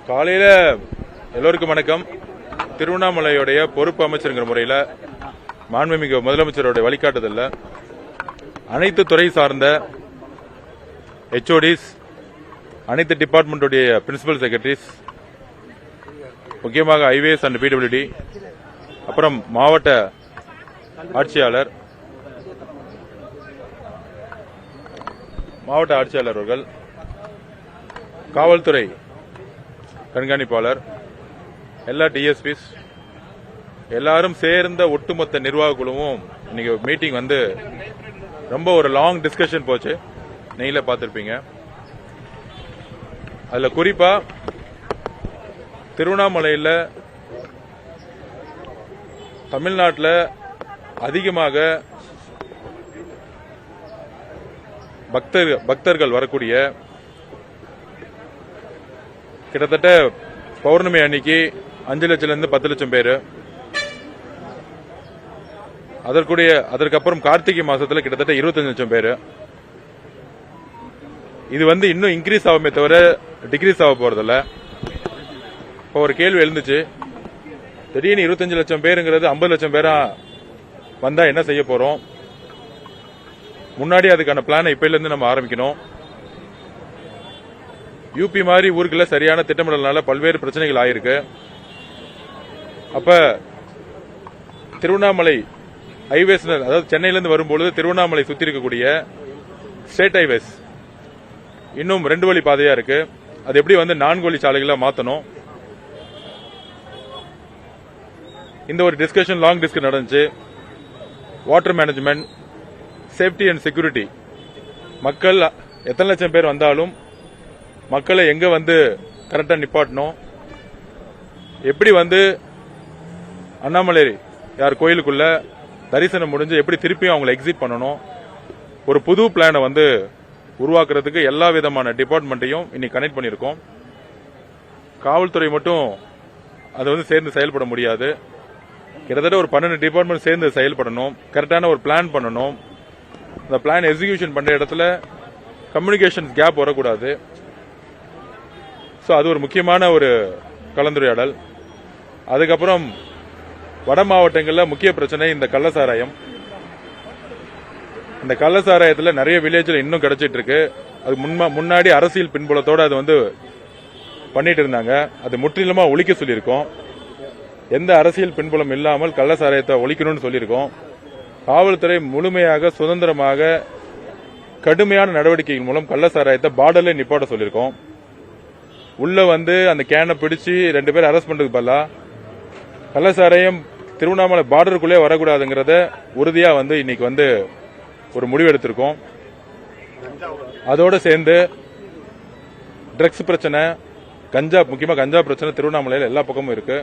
காலையில எல்லோருக்கும் வணக்கம். திருவண்ணாமலையுடைய பொறுப்பு அமைச்சருங்கிற முறையில் மாண்புமிகு முதலமைச்சருடைய வழிகாட்டுதல்ல அனைத்து துறை சார்ந்த HODs, அனைத்து டிபார்ட்மெண்ட்டுடைய பிரின்சிபல் செக்ரட்டரிஸ், முக்கியமாக ஹைவேஸ் அண்ட் PWD, அப்புறம் மாவட்ட ஆட்சியாளர் அவர்கள், காவல்துறை கண்காணிப்பாளர், எல்லா DSPs எல்லாரும் சேர்ந்த ஒட்டுமொத்த நிர்வாக குழுவும் இன்னைக்கு மீட்டிங் வந்து ரொம்ப ஒரு லாங் டிஸ்கஷன் போச்சு. நீங்களே பார்த்திருப்பீங்க. அதுல குறிப்பா திருவண்ணாமலையில் தமிழ்நாட்டில் அதிகமாக பக்தர்கள் வரக்கூடிய கிட்டத்தட்ட பௌர்ணமி அன்னைக்கு 5 லட்சத்திலிருந்து 10 லட்சம் பேர், அதற்கப்புறம் கார்த்திகை மாசத்துல கிட்டத்தட்ட 25 லட்சம் பேர். இது வந்து இன்னும் இன்க்ரீஸ் ஆகுமே தவிர டிக்ரீஸ் ஆக போறதில்ல. இப்போ ஒரு கேள்வி எழுந்துச்சு, திடீர்னு 25 லட்சம் பேருங்கிறது 50 லட்சம் பேரா வந்தா என்ன செய்ய போறோம்? முன்னாடி அதுக்கான பிளானை இப்பையில இருந்து நம்ம ஆரம்பிக்கணும். யூபி மாதிரி ஊருக்குள்ள சரியான திட்டமிடல்னால பல்வேறு பிரச்சனைகள் ஆயிருக்கு. அப்ப திருவண்ணாமலை ஹைவேஸ், அதாவது சென்னையிலிருந்து வரும்பொழுது திருவண்ணாமலை சுத்தி இருக்கக்கூடிய ஸ்டேட் ஹைவேஸ் இன்னும் 2 வழி பாதையா இருக்கு. அது எப்படி வந்து 4 வழி சாலைகளா மாத்தணும்? இந்த ஒரு டிஸ்கஷன், லாங் டிஸ்கஷன் நடந்துச்சு. Water management, safety and security, மக்கள் எத்தனை லட்சம் பேர் வந்தாலும் மக்களை எங்க வந்து கரெக்டா நிப்பாட்டணும், எப்படி வந்து அண்ணாமலை கோயிலுக்குள்ள தரிசனம் முடிஞ்சு எப்படி திருப்பியும் அவங்களை எக்ஸிட் பண்ணணும், ஒரு புது பிளானை வந்து உருவாக்குறதுக்கு எல்லா விதமான டிபார்ட்மெண்ட்டையும் இன்னைக்கு கனெக்ட் பண்ணியிருக்கோம். காவல்துறை மட்டும் அதை வந்து சேர்ந்து செயல்பட முடியாது. கிட்டத்தட்ட ஒரு 12 டிபார்ட்மெண்ட் சேர்ந்து செயல்படணும். கரெக்டான ஒரு பிளான் பண்ணணும். அந்த பிளான் எக்ஸிகியூஷன் பண்ற இடத்துல கம்யூனிகேஷன் கேப் வரக்கூடாது. அது ஒரு முக்கியமான ஒரு கலந்துரையாடல். அதுக்கப்புறம் வட மாவட்டங்களில் முக்கிய பிரச்சனை இந்த கள்ளசாராயம். இந்த கள்ளசாராயத்தில் நிறைய வில்லேஜில் இன்னும் கிடைச்சிட்டு இருக்கு. அது முன்னாடி அரசியல் பின்புலத்தோட அது வந்து பண்ணிட்டு இருந்தாங்க. அது முற்றிலுமா ஒழிக்க சொல்லியிருக்கோம். எந்த அரசியல் பின்புலம் இல்லாமல் கள்ளசாராயத்தை ஒழிக்கணும்னு சொல்லியிருக்கோம். காவல்துறை முழுமையாக சுதந்திரமாக கடுமையான நடவடிக்கைகள் மூலம் கள்ளசாராயத்தை பார்டர்ல நிப்பாட்ட சொல்லியிருக்கோம். உள்ள வந்து அந்த கேனை பிடிச்சு 2 பேர் அரெஸ்ட் பண்றதுக்கு பதிலா கள்ளசாராயம் திருவண்ணாமலை பார்டருக்குள்ளே வரக்கூடாதுங்கிறத உறுதியா வந்து இன்னைக்கு வந்து ஒரு முடிவு எடுத்திருக்கோம். அதோட சேர்ந்து ட்ரக்ஸ் பிரச்சனை, முக்கியமா கஞ்சா பிரச்சனை திருவண்ணாமலையில் எல்லா பக்கமும் இருக்கு.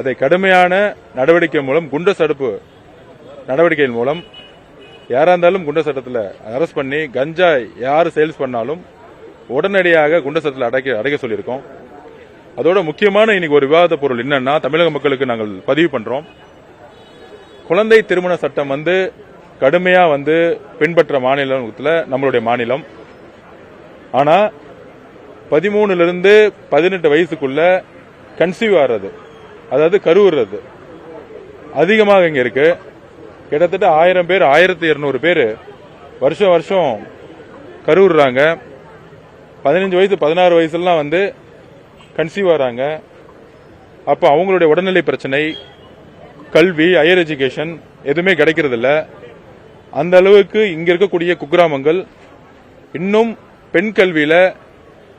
அதை கடுமையான நடவடிக்கை மூலம், குண்ட தடுப்பு நடவடிக்கைகள் மூலம் யாரா இருந்தாலும் குண்ட சட்டத்தில் அரெஸ்ட் பண்ணி கஞ்சா யார் சேல்ஸ் பண்ணாலும் உடனடியாக குண்ட சட்டத்தில் அடைக்க சொல்லியிருக்கோம். அதோட முக்கியமான இன்னைக்கு ஒரு விவாத பொருள் என்னன்னா, தமிழக மக்களுக்கு நாங்கள் பதிவு பண்றோம். குழந்தை திருமண சட்டம் வந்து கடுமையா வந்து பின்பற்ற மாநிலத்தில் நம்மளுடைய மாநிலம். ஆனா 13 18 வயசுக்குள்ள கன்சீவ் ஆகிறது, அதாவது கருவுறது அதிகமாக இங்க இருக்கு. கிட்டத்தட்ட 1000 பேர் 1200 பேர் வருஷம் கருவுறாங்க. 15 வயசு 16 வயசுலாம் வந்து கன்சீவ் ஆறாங்க. அப்ப அவங்களுடைய உடல்நிலை பிரச்சனை, கல்வி, ஹையர் எஜுகேஷன் எதுவுமே கிடைக்கிறது இல்ல. அந்த அளவுக்கு இங்க இருக்கக்கூடிய குக்கிராமங்கள் இன்னும் பெண் கல்வியில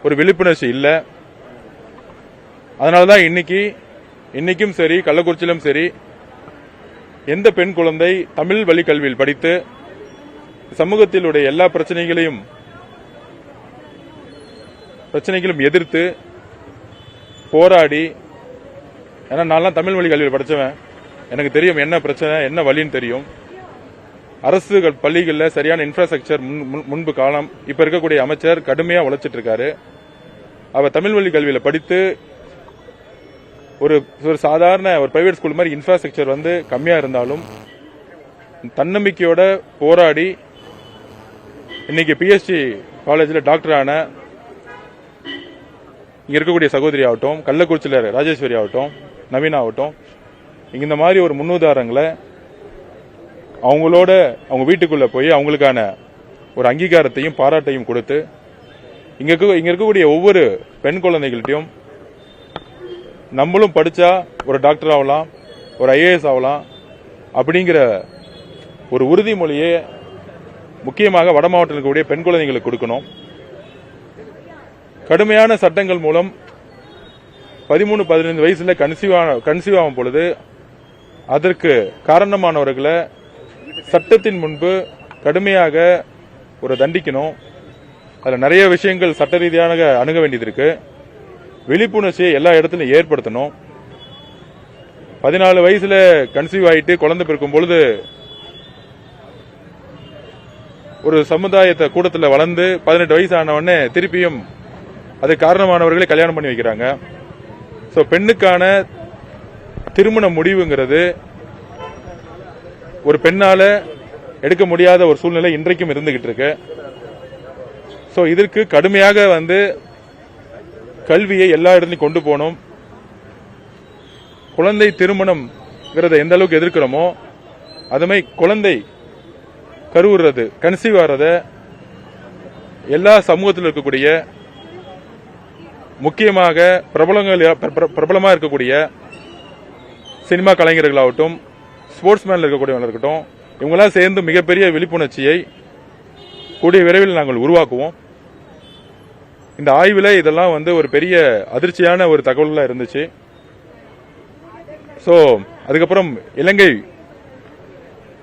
ஒரு விழிப்புணர்ச்சி இல்ல. அதனாலதான் இன்னைக்கும் சரி, கள்ளக்குறிச்சியிலும் சரி, எந்த பெண் குழந்தை தமிழ் வழி கல்வியில் படித்து சமூகத்திலுடைய எல்லா பிரச்சனைகளையும் எதிர்த்து போராடி, ஏன்னா நான் தமிழ் வழி கல்வியில் படிச்சவன், எனக்கு தெரியும் என்ன பிரச்சனை, என்ன வழின்னு தெரியும். அரசு பள்ளிகளில் சரியான இன்ஃப்ராஸ்ட்ரக்சர் முன்பு காலம் இப்ப இருக்கக்கூடிய அமைச்சர் கடுமையா உழைச்சிட்டு இருக்காரு. அவர் தமிழ் வழி கல்வியில் படித்து ஒரு சாதாரண ஒரு பிரைவேட் ஸ்கூல் மாதிரி இன்ஃப்ராஸ்ட்ரக்சர் வந்து கம்மியா இருந்தாலும் தன்னம்பிக்கையோட போராடி இன்னைக்கு பிஎஸ்சி காலேஜில் டாக்டர் ஆன இங்க இருக்கக்கூடிய சகோதரி ஆகட்டும், கள்ளக்குறிச்சியில் ராஜேஸ்வரி ஆகட்டும், நவீனா ஆகட்டும், இந்த மாதிரி ஒரு முன்னுதாரணங்களை அவங்களோட அவங்க வீட்டுக்குள்ள போய் அவங்களுக்கான ஒரு அங்கீகாரத்தையும் பாராட்டையும் கொடுத்து இங்க இருக்கக்கூடிய ஒவ்வொரு பெண் குழந்தைகள்ட்டையும் நம்மளும் படிச்சா ஒரு டாக்டர் ஆகலாம், ஒரு IAS ஆகலாம் அப்படிங்கிற ஒரு உறுதிமொழியை முக்கியமாக வட மாவட்டத்தில் இருக்கக்கூடிய பெண் குழந்தைகளுக்கு கொடுக்கணும். கடுமையான சட்டங்கள் மூலம் 13-15 வயசுல கன்சீவ் ஆகும் பொழுது அதற்கு காரணமானவர்களை சட்டத்தின் முன்பு கடுமையாக ஒரு தண்டிக்கணும். அதில் நிறைய விஷயங்கள் சட்ட ரீதியாக அணுக வேண்டியது இருக்கு. விழிப்புணர்ச்சியை எல்லா இடத்திலும் ஏற்படுத்தணும். 14 வயசுல கன்சீவ் ஆயிட்டு குழந்தை பிறக்கும் பொழுது ஒரு சமுதாயத்தை கூட்டத்தில் வளர்ந்து 18 வயசு ஆனவொடனே திருப்பியும் அது காரணமானவர்களை கல்யாணம் பண்ணி வைக்கிறாங்க. சோ பெண்ணுக்கான திருமண முடிவுங்கிறது ஒரு பெண்ணால எடுக்க முடியாத ஒரு சூழ்நிலை இன்றைக்கும் இருந்துகிட்டு இருக்கு. சோ இதற்கு கடுமையாக கல்வியை எல்லா இடத்துலையும் கொண்டு போகணும். குழந்தை திருமணம் எந்த அளவுக்கு எதிர்க்கிறோமோ அதுமாதிரி குழந்தை கருவுறது கன்சீவ் ஆறத எல்லா சமூகத்தில் இருக்கக்கூடிய முக்கியமாக பிரபலமா இருக்கக்கூடிய சினிமா கலைஞர்களாகட்டும், ஸ்போர்ட்ஸ்மேன்ல இருக்கக்கூடியவங்க இருக்கட்டும், இவங்களாம் சேர்ந்து மிகப்பெரிய விழிப்புணர்ச்சியை கூடிய விரைவில் நாங்கள் உருவாக்குவோம். இந்த ஆய்வில் இதெல்லாம் ஒரு பெரிய அதிர்ச்சியான ஒரு தகவலா இருந்துச்சு. சோ அதுக்கப்புறம் இலங்கை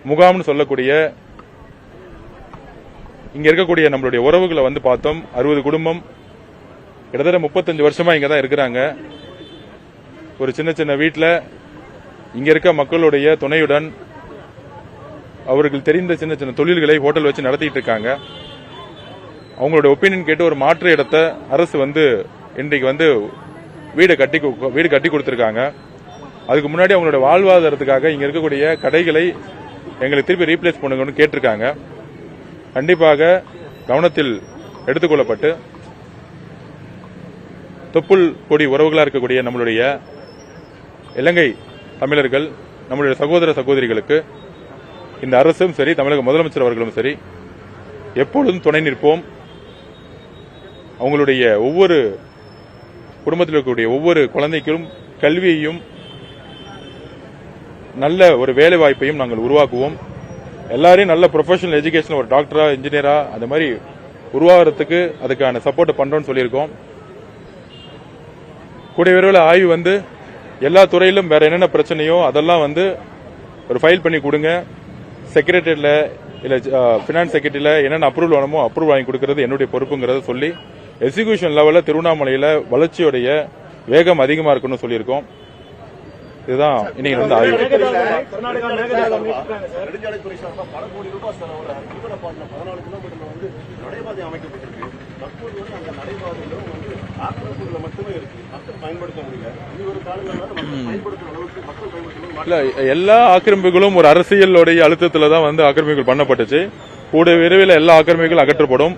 முகாம்னு சொல்லக்கூடிய இங்க இருக்கக்கூடிய நம்மளுடைய உறவுகளை பார்த்தோம். 60 குடும்பம் கிட்டத்தட்ட 35 வருஷமா இங்க தான் இருக்கிறாங்க. ஒரு சின்ன சின்ன வீட்டில் இங்க இருக்க மக்களுடைய துணையுடன் அவர்கள் தெரிந்த சின்ன சின்ன தொழில்களை ஹோட்டல் வச்சு நடத்திட்டு இருக்காங்க. அவங்களோட ஒப்பீனியன் கேட்டு ஒரு மாற்று இடத்தை அரசு இன்றைக்கு வீடு கட்டி கொடுத்திருக்காங்க. அதுக்கு முன்னாடி அவங்களோட வாழ்வாதாரத்துக்காக இங்க இருக்கக்கூடிய கடைகளை எங்களுக்கு திருப்பி ரீப்ளேஸ் பண்ணுங்கன்னு கேட்டிருக்காங்க. கண்டிப்பாக கவனத்தில் எடுத்துக்கொள்ளப்பட்டு தொப்புள் கொடி உறவுகளா இருக்கக்கூடிய நம்மளுடைய இலங்கை தமிழர்கள், நம்மளுடைய சகோதர சகோதரிகளுக்கு இந்த அரசும் சரி, தமிழக முதலமைச்சர் அவர்களும் சரி எப்பொழுதும் துணை நிற்போம். அவங்களுடைய ஒவ்வொரு குடும்பத்தில் இருக்கக்கூடிய ஒவ்வொரு குழந்தைக்கும் கல்வியையும் நல்ல ஒரு வேலை வாய்ப்பையும் நாங்கள் உருவாக்குவோம். எல்லாரையும் நல்ல ப்ரொஃபஷனல் எஜுகேஷன், ஒரு டாக்டரா, இன்ஜினியரா அந்த மாதிரி உருவாகிறதுக்கு அதுக்கான சப்போர்ட் பண்றோம்னு சொல்லியிருக்கோம். கூடிய விரைவில் ஆய்வு எல்லா துறையிலும் வேற என்னென்ன பிரச்சனையோ அதெல்லாம் ஒரு ஃபைல் பண்ணி கொடுங்க. செக்ரட்டரியேட்ல இல்ல பினான்ஸ் செக்ரட்டரியில என்னென்ன அப்ரூவல் வேணுமோ அப்ரூவல் வாங்கி கொடுக்கறது என்னுடைய பொறுப்புங்கிறத சொல்லி எக்ஸிகியூஷன் லெவலில் திருவண்ணாமலையில வளர்ச்சியுடைய வேகம் அதிகமா இருக்குன்னு சொல்லியிருக்கோம். இதுதான் இன்னைக்கு ஆய்வு. எல்லா ஆக்கிரமிப்புகளும் ஒரு அரசியலுடைய அழுத்தத்தில் தான் ஆக்கிரமிப்புகள் பண்ணப்பட்டுச்சு. கூட விரைவில் எல்லா ஆக்கிரமிப்புகளும் அகற்றப்படும்.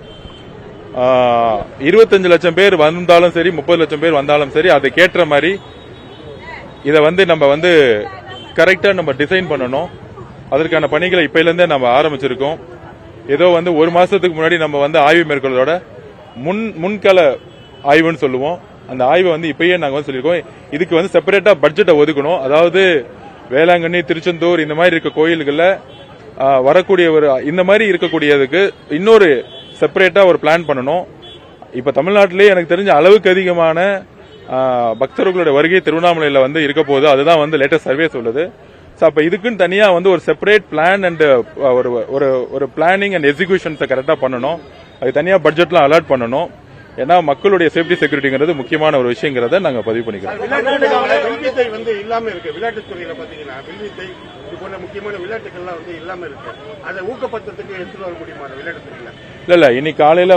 25 லட்சம் பேர் வந்தாலும் சரி, 30 லட்சம் பேர் வந்தாலும் சரி, அதுக்கேற்ற மாதிரி இதை நம்ம கரெக்டா நம்ம டிசைன் பண்ணணும். அதற்கான பணிகளை இப்பையிலிருந்தே நம்ம ஆரம்பிச்சிருக்கோம். ஏதோ ஒரு மாசத்துக்கு முன்னாடி நம்ம ஆய்வு மேற்கொள்வதோட முன்கள ஆய்வுன்னு சொல்லுவோம். அந்த ஆய்வை இப்பயே நாங்க சொல்லியிருக்கோம். இதுக்கு செப்பரேட்டா பட்ஜெட்டை ஒதுக்கணும். அதாவது வேளாங்கண்ணி, திருச்செந்தூர் இந்த மாதிரி இருக்க கோயில்கள்ல வரக்கூடிய இந்த மாதிரி இருக்கக்கூடியதுக்கு இன்னொரு செப்பரேட்டா ஒரு பிளான் பண்ணணும். இப்ப தமிழ்நாட்டிலேயே எனக்கு தெரிஞ்ச அளவுக்கு அதிகமான பக்தர்களுடைய வருகை திருவண்ணாமலையில இருக்க போது அதுதான் லேட்டஸ்ட் சர்வே சொல்லுது. அப்ப இதுக்குன்னு தனியா ஒரு செப்பரேட் பிளான் அண்ட் ஒரு பிளானிங் அண்ட் எக்ஸிகியூஷன்ஸை கரெக்டா பண்ணணும். அது தனியா பட்ஜெட்லாம் அலாட் பண்ணணும். ஏன்னா மக்களுடைய சேஃப்டி செக்யூரிட்டிங்கிறது முக்கியமான ஒரு விஷயங்கிறத நாங்க பதிவு பண்ணிக்கிறோம். இல்லாம இருக்கு விளையாட்டுத்துறையில பாத்தீங்கன்னா வில்வித்தை இது போன்ற முக்கியமான விளையாட்டுகள்லாம் இல்லாம இருக்கு. அதை ஊக்கப்படுத்துறதுக்கு எடுத்துட்டு வர முடியுமா விளையாட்டுத்துறையில? இல்ல இன்னைக்கு காலையில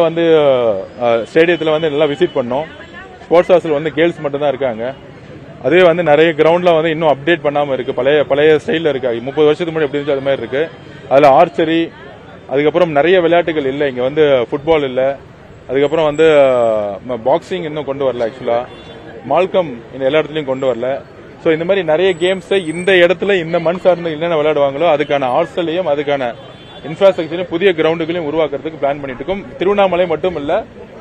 ஸ்டேடியத்துல நல்லா விசிட் பண்ணோம். ஸ்போர்ட்ஸ் ஹாஸ்டல் கேர்ள்ஸ் மட்டும் தான் இருக்காங்க. அதுவே நிறைய கிரவுண்ட்ல இன்னும் அப்டேட் பண்ணாம இருக்கு. பழைய ஸ்டைல்ல இருக்கு. 30 வருஷத்துக்கு முன்னாடி எப்படி இருந்துச்சு அது மாதிரி இருக்கு. அதுல ஆர்ச்சரி, அதுக்கப்புறம் நிறைய விளையாட்டுகள் இல்ல. இங்க ஃபுட்பால் இல்ல, அதுக்கப்புறம் வந்து பாக்ஸிங் இன்னும் கொண்டு வரல. ஆக்சுவலா மால்கம் இந்த எல்லா இடத்துலயும் கொண்டு வரல. சோ இந்த மாதிரி நிறைய கேம்ஸ் இந்த இடத்துல இந்த மண் சார்ந்து என்னென்ன விளையாடுவாங்களோ அதுக்கான ஹாஸ்டலையும் அதுக்கான இன்ஃப்ராஸ்ட்ரக்சரையும் புதிய கிரவுண்டுகளையும் உருவாக்குறதுக்கு பிளான் பண்ணிட்டு இருக்கோம். திருவண்ணாமலை மட்டும் இல்ல,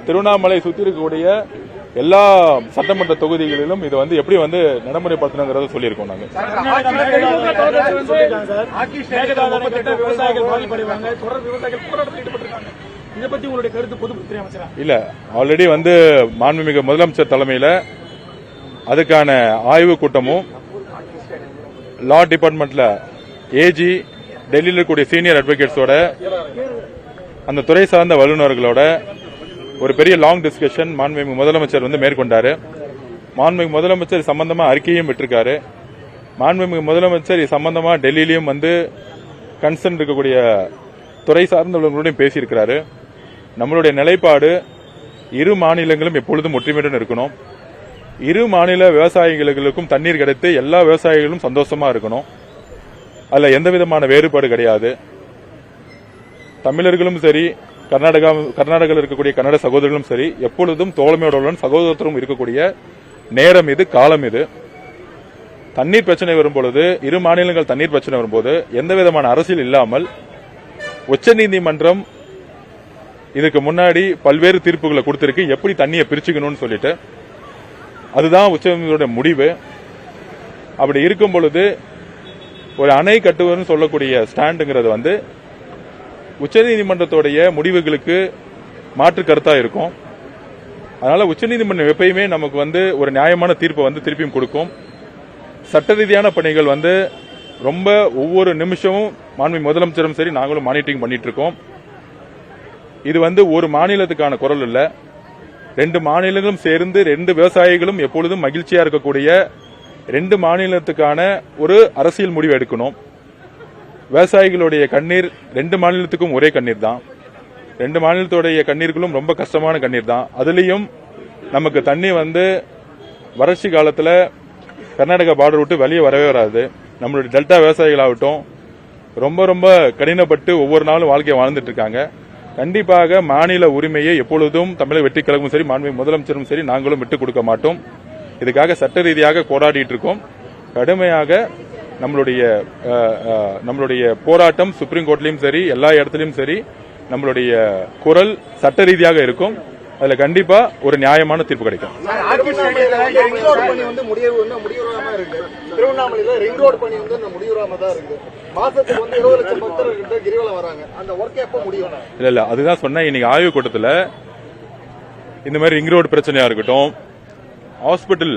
திருவண்ணாமலை சுத்தி இருக்கக்கூடிய எல்லா சட்டமன்ற தொகுதிகளிலும் இது வந்து எப்படி வந்து நடைமுறைப்படுத்தணுங்கிறத சொல்லியிருக்கோம். நாங்க இல்ல ஆல்ரெடி வந்து மாண்புமிகு முதலமைச்சர் தலைமையில அதுக்கான ஆய்வு கூட்டமும் லா டிபார்ட்மெண்ட்ல ஏஜி டெல்லியில் இருக்கக்கூடிய சீனியர் அட்வொகேட்ஸோட அந்த துறை சார்ந்த வல்லுநர்களோட ஒரு பெரிய லாங் டிஸ்கஷன் மாண்புமிகு முதலமைச்சர் வந்து மேற்கொண்டாரு. மாண்புமிகு முதலமைச்சர் சம்பந்தமா அறிக்கையும் விட்டிருக்காரு. மாண்புமிகு முதலமைச்சர் சம்பந்தமா டெல்லியிலும் வந்து கன்சர்ன் இருக்கக்கூடிய துறை சார்ந்தவர்களோடையும் பேசியிருக்கிறாரு. நம்மளுடைய நிலைப்பாடு இரு மாநிலங்களும் எப்பொழுதும் ஒற்றுமையுடன் இருக்கணும். இரு மாநில விவசாயிகளுக்கும் தண்ணீர் கிடைத்து எல்லா விவசாயிகளும் சந்தோஷமா இருக்கணும். அதுல எந்த விதமான வேறுபாடு கிடையாது. தமிழர்களும் சரி, கர்நாடகாவில் இருக்கக்கூடிய கன்னட சகோதரர்களும் சரி, எப்பொழுதும் தோழமையுடன் சகோதரத்துவம் இருக்கக்கூடிய நேரம் இது, காலம் இது. தண்ணீர் பிரச்சனை வரும்பொழுது, இரு மாநிலங்கள் தண்ணீர் பிரச்சனை வரும்போது எந்த விதமான அரசியல் இல்லாமல் உச்சநீதிமன்றம் இதுக்கு முன்னாடி பல்வேறு தீர்ப்புகளை கொடுத்திருக்கு, எப்படி தண்ணியை பிரிச்சுக்கணும்னு சொல்லிட்டு. அதுதான் உச்சநீதிமன்ற முடிவு. அப்படி இருக்கும் பொழுது ஒரு அணை கட்டுவதுன்னு சொல்லக்கூடிய ஸ்டாண்டுங்கிறது வந்து உச்சநீதிமன்றத்துடைய முடிவுகளுக்கு மாற்று கருத்தா இருக்கும். அதனால உச்சநீதிமன்றம் எப்பயுமே நமக்கு வந்து ஒரு நியாயமான தீர்ப்பை வந்து திருப்பியும் கொடுக்கும். சட்ட ரீதியான பணிகள் வந்து ரொம்ப ஒவ்வொரு நிமிஷமும் மாண்புமிகு முதலமைச்சரும் சரி நாங்களும் மானிட்டரிங் பண்ணிட்டு இருக்கோம். இது வந்து ஒரு மாநிலத்துக்கான குரல் இல்ல, 2 மாநிலங்களும் சேர்ந்து 2 விவசாயிகளும் எப்பொழுதும் மகிழ்ச்சியா இருக்கக்கூடிய 2 மாநிலத்துக்கான ஒரு அரசியல் முடிவு எடுக்கணும். விவசாயிகளுடைய கண்ணீர் 2 மாநிலத்துக்கும் ஒரே கண்ணீர் தான். 2 மாநிலத்துடைய கண்ணீர்களும் ரொம்ப கஷ்டமான கண்ணீர் தான். அதுலயும் நமக்கு தண்ணி வந்து வறட்சி காலத்துல கர்நாடகா பார்டர் விட்டு வெளியே வரவே வராது. நம்மளுடைய டெல்டா விவசாயிகளாகட்டும் ரொம்ப ரொம்ப கடினப்பட்டு ஒவ்வொரு நாளும் வாழ்க்கையை வாழ்ந்துட்டு இருக்காங்க. கண்டிப்பாக மாநில உரிமையை எப்பொழுதும் தமிழக வெற்றி கழகமும் சரி, மாண்புமிகு முதலமைச்சரும் சரி நாங்களும் விட்டுக் கொடுக்க மாட்டோம். இதுக்காக சட்ட ரீதியாக போராடிட்டு இருக்கோம். கடுமையாக நம்மளுடைய போராட்டம் சுப்ரீம் கோர்ட்லயும் சரி, எல்லா இடத்துலயும் சரி நம்மளுடைய குரல் சட்ட ரீதியாக இருக்கும். அதுல கண்டிப்பா ஒரு நியாயமான தீர்ப்பு கிடைக்கும். திருவண்ணாமலையில ரிங் ரோடு பணி வந்து முடிவுறாம தான் இருக்கு. மாசத்துக்கு வந்து 20 லட்சம் பக்தர்கள் கிரிவலம் வராங்க. அந்த ஒர்க் எப்ப முடியும்? இல்ல அதுதான் சொன்னேன். இன்னைக்கு ஆய்வு கூட்டத்துல இந்த மாதிரி ரிங் ரோடு பிரச்சனையா இருக்கட்டும், ஹாஸ்பிட்டல்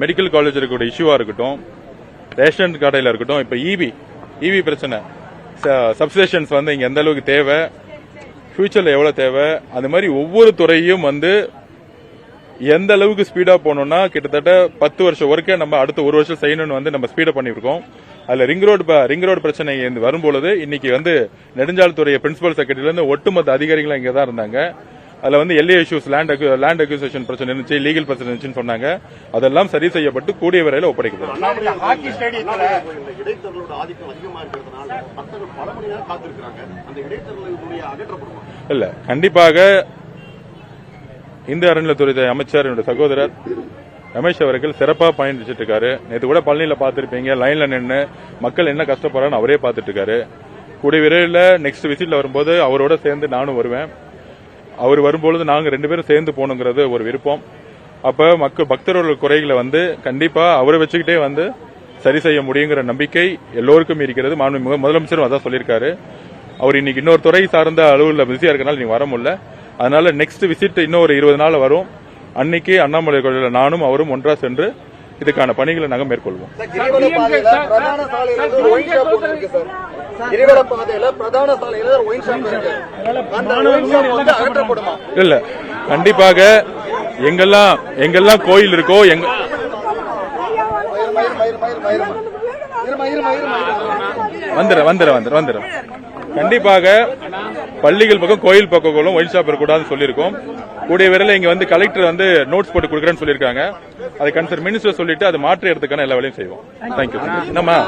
மெடிக்கல் காலேஜ் இருக்கக்கூடிய இஷ்யூவா இருக்கட்டும், ரேஷன் கடையில இருக்கட்டும், இப்ப இவி பிரச்சனை, சப்ஸ்டேஷன்ஸ் வந்து இங்க எந்த அளவுக்கு தேவை, ஃபியூச்சர்ல எவ்வளவு தேவை, அந்த மாதிரி ஒவ்வொரு துறையும் வந்து எந்த அளவுக்கு ஸ்பீடா போனோம்னா கிட்டத்தட்ட 10 வருஷம் ஒர்க்கே நம்ம அடுத்த 1 வருஷம் செய்யணும்னு வந்து நம்ம ஸ்பீடா பண்ணிருக்கோம். அதுல ரிங் ரோடு பிரச்சனை வரும்பொழுது இன்னைக்கு வந்து நெடுஞ்சாலைத்துறை பிரின்சிபல் செக்ரட்டரியில இருந்து ஒட்டுமொத்த அதிகாரிகளும் இங்க தான் இருந்தாங்க. அதுல வந்து எல்ஏ இஷ்யூஸ், லேண்ட் அக்யூசேஷன் பிரச்சனை இருந்துச்சு, லீகல் பிரச்சனை இருந்துச்சுன்னு சொன்னாங்க. அதெல்லாம் சரி செய்யப்பட்டு கூடிய வரையில ஒப்படைக்கப்படும். இல்ல கண்டிப்பாக இந்து அறநிலையத்துறை அமைச்சர் என்னுடைய சகோதரர் ரமேஷ் அவர்கள் சிறப்பா பயணிச்சுட்டு இருக்காரு. நேற்று கூட பழனியில பாத்திருப்பீங்க, லைன்ல நின்று மக்கள் என்ன கஷ்டப்படுறான்னு அவரே பார்த்துட்டு இருக்காரு. கூடிய விரைவில் நெக்ஸ்ட் விசிட்ல வரும்போது அவரோட சேர்ந்து நானும் வருவேன். அவர் வரும்பொழுது நாங்க 2 பேரும் சேர்ந்து போகணுங்கிறது ஒரு விருப்பம். அப்ப பக்தர்கள் குறைகளை வந்து கண்டிப்பா அவரை வச்சுக்கிட்டே வந்து சரி செய்ய முடியுங்கிற நம்பிக்கை எல்லோருக்கும் இருக்கிறது. மாண்புமிகு முதலமைச்சரும் அதான் சொல்லியிருக்காரு. அவர் இன்னைக்கு இன்னொரு துறை சார்ந்த அலுவலில் பிஸியா இருக்கனால நீங்க வர முடியல. அதனால நெக்ஸ்ட் விசிட் இன்னும் ஒரு 20 நாள் வரும். அன்னைக்கு அண்ணாமலை கோயிலில் நானும் அவரும் ஒன்றா சென்று இதுக்கான பணிகளை நாங்கள் மேற்கொள்வோம். இல்ல கண்டிப்பாக எங்கெல்லாம் கோயில் இருக்கோ வந்துடும். கண்டிப்பாக பள்ளிகள் பக்கம் கோயில் பக்கம் ஒயின் ஷாப் இருக்கக்கூடாதுன்னு சொல்லியிருக்கோம். கூடிய விரைவில் இங்க வந்து கலெக்டர் வந்து நோட்ஸ் போட்டு கொடுக்குறேன்னு சொல்லியிருக்காங்க. அதை கன்சர்ன் மினிஸ்டர் சொல்லிட்டு அதை மாற்றி எடுத்துக்கான எல்லா வேலையும் செய்வோம். தேங்க்யூ. என்னம்மா